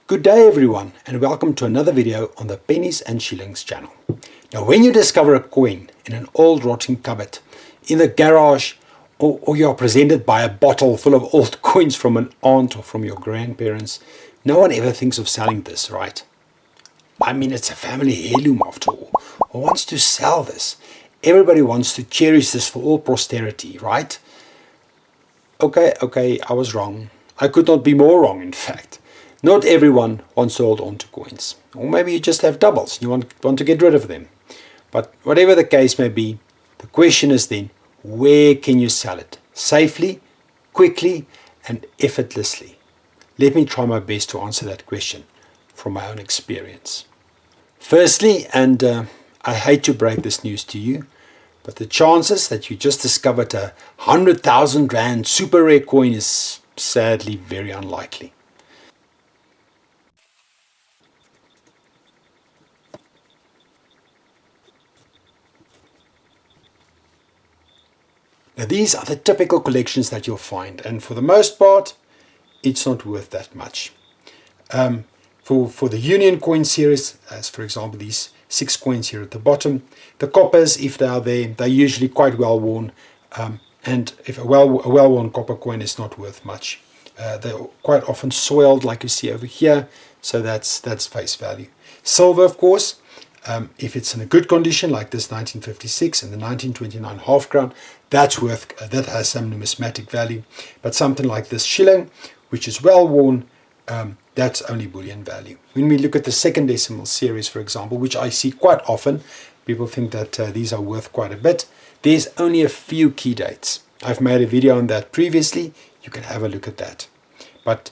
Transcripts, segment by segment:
Good day everyone, and welcome to another video on the Pennies and Shillings channel. Now when you discover a coin in an old rotting cupboard, in the garage, or you are presented by a bottle full of old coins from an aunt or from your grandparents, no one ever thinks of selling this, right? I mean, it's a family heirloom after all. Who wants to sell this? Everybody wants to cherish this for all posterity, right? Okay, I was wrong. I could not be more wrong, in fact. Not everyone wants to hold on to coins. Or maybe you just have doubles. You want to get rid of them. But whatever the case may be, the question is then, where can you sell it? Safely, quickly, and effortlessly. Let me try my best to answer that question from my own experience. Firstly, and I hate to break this news to you, but the chances that you just discovered a 100,000 Rand super rare coin is sadly very unlikely. Now these are the typical collections that you'll find, and for the most part, it's not worth that much. For the Union coin series, as for example these 6 coins here at the bottom, the coppers, if they are there, they're usually quite well worn, and if a well-worn copper coin is not worth much. They're quite often soiled, like you see over here, so that's face value. Silver, of course, if it's in a good condition, like this 1956 and the 1929 half crown, that has some numismatic value. But something like this shilling, which is well worn, that's only bullion value. When we look at the second decimal series, for example, which I see quite often, people think that these are worth quite a bit. There's only a few key dates. I've made a video on that previously. You can have a look at that. But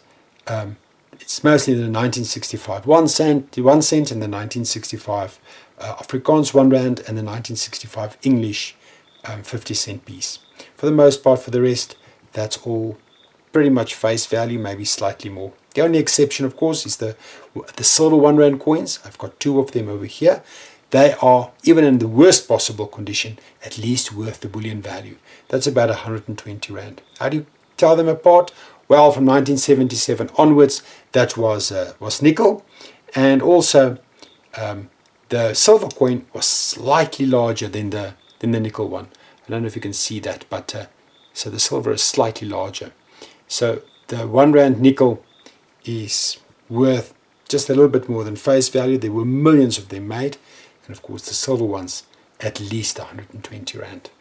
it's mostly the 1965 1 cent, and the 1965 Afrikaans 1 Rand, and the 1965 English 50-cent piece. For the most part, for the rest, that's all pretty much face value, maybe slightly more. The only exception, of course, is the silver 1 Rand coins. I've got 2 of them over here. They are, even in the worst possible condition, at least worth the bullion value. That's about 120 Rand. How do you tell them apart? Well, from 1977 onwards, that was nickel, and also the silver coin was slightly larger than the nickel one. I don't know if you can see that, but so the silver is slightly larger. So the 1 Rand nickel is worth just a little bit more than face value. There were millions of them made, and of course the silver ones at least 120 Rand.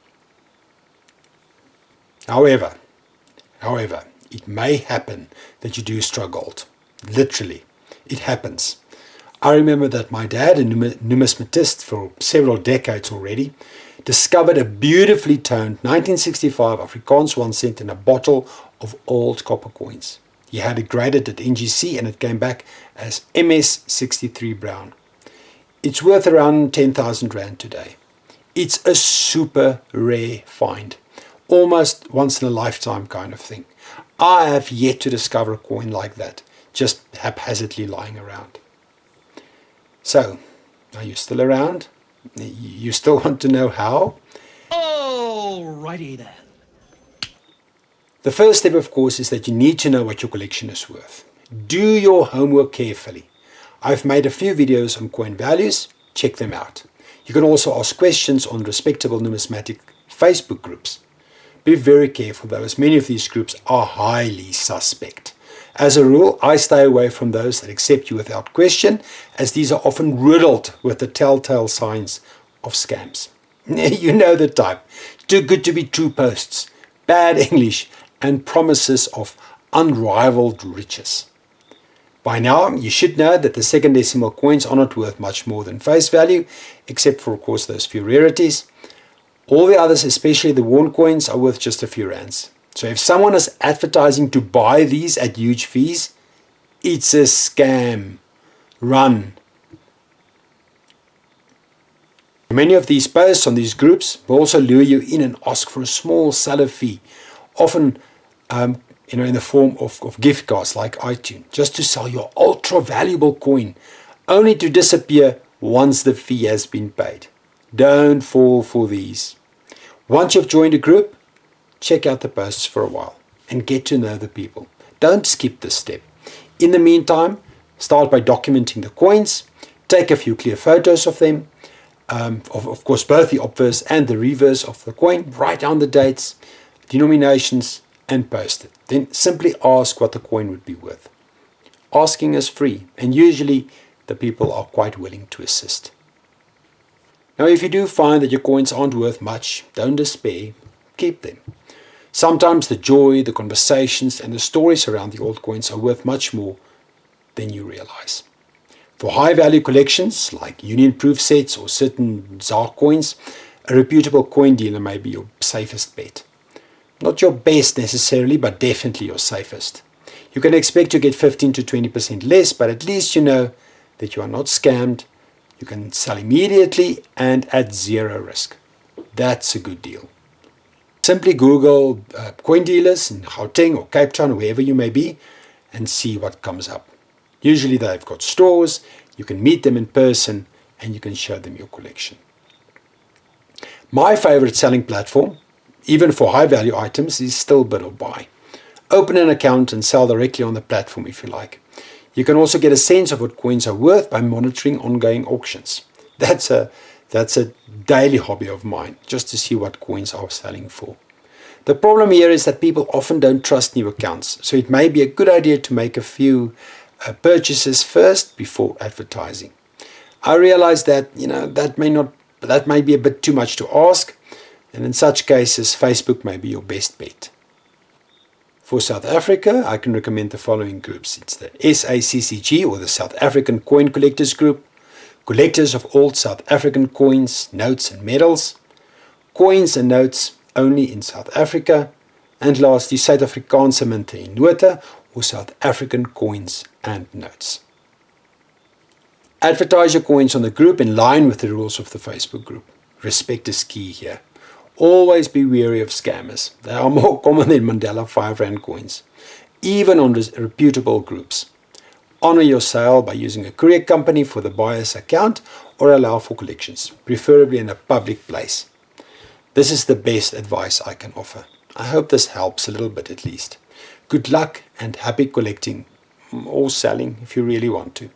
However, it may happen that you do strike gold. Literally, it happens. I remember that my dad, a numismatist for several decades already, discovered a beautifully toned 1965 Afrikaans 1 cent in a bottle of old copper coins. He had it graded at NGC and it came back as MS63 brown. It's worth around 10,000 Rand today. It's a super rare find. Almost once in a lifetime kind of thing. I have yet to discover a coin like that, just haphazardly lying around. So, are you still around? You still want to know how? Alrighty then. The first step, of course, is that you need to know what your collection is worth. Do your homework carefully. I've made a few videos on coin values. Check them out. You can also ask questions on respectable numismatic Facebook groups. Be very careful though, as many of these groups are highly suspect. As a rule, I stay away from those that accept you without question, as these are often riddled with the telltale signs of scams. You know the type. Too good to be true posts, bad English, and promises of unrivaled riches. By now, you should know that the second decimal coins are not worth much more than face value, except for, of course, those few rarities. All the others, especially the worn coins, are worth just a few rands. So if someone is advertising to buy these at huge fees, it's a scam. Run. Many of these posts on these groups will also lure you in and ask for a small seller fee, often in the form of gift cards like iTunes, just to sell your ultra valuable coin, only to disappear once the fee has been paid. Don't fall for these. Once you've joined a group, check out the posts for a while and get to know the people. Don't skip this step. In the meantime, Start by documenting the coins. Take a few clear photos of them. Of course, both the obverse and the reverse of the coin. Write down the dates, denominations, and post it. Then simply ask what the coin would be worth. Asking is free, and usually the people are quite willing to assist. Now, if you do find that your coins aren't worth much, don't despair. Keep them. Sometimes the joy, the conversations, and the stories around the old coins are worth much more than you realize. For high-value collections like union-proof sets or certain ZAR coins, a reputable coin dealer may be your safest bet. Not your best necessarily, but definitely your safest. You can expect to get 15 to 20% less, but at least you know that you are not scammed. You can sell immediately and at zero risk. That's a good deal. Simply Google coin dealers in Gauteng or Cape Town or wherever you may be and see what comes up. Usually they've got stores, you can meet them in person and you can show them your collection. My favorite selling platform, even for high value items, is still bid or buy. Open an account and sell directly on the platform if you like. You can also get a sense of what coins are worth by monitoring ongoing auctions. That's a daily hobby of mine, just to see what coins are selling for. The problem here is that people often don't trust new accounts, so it may be a good idea to make a few purchases first before advertising. I realize that that may be a bit too much to ask, and in such cases Facebook may be your best bet. For South Africa, I can recommend the following groups. It's the SACCG, or the South African Coin Collectors Group, collectors of old South African coins, notes and medals, coins and notes only in South Africa, and lastly, Suid-Afrikaanse Munte en Note, or South African coins and notes. Advertise your coins on the group in line with the rules of the Facebook group. Respect is key here. Always be wary of scammers. They are more common than Mandela 5 Rand coins, even on reputable groups. Honor your sale by using a courier company for the buyer's account or allow for collections, preferably in a public place. This is the best advice I can offer. I hope this helps a little bit at least. Good luck and happy collecting or selling if you really want to.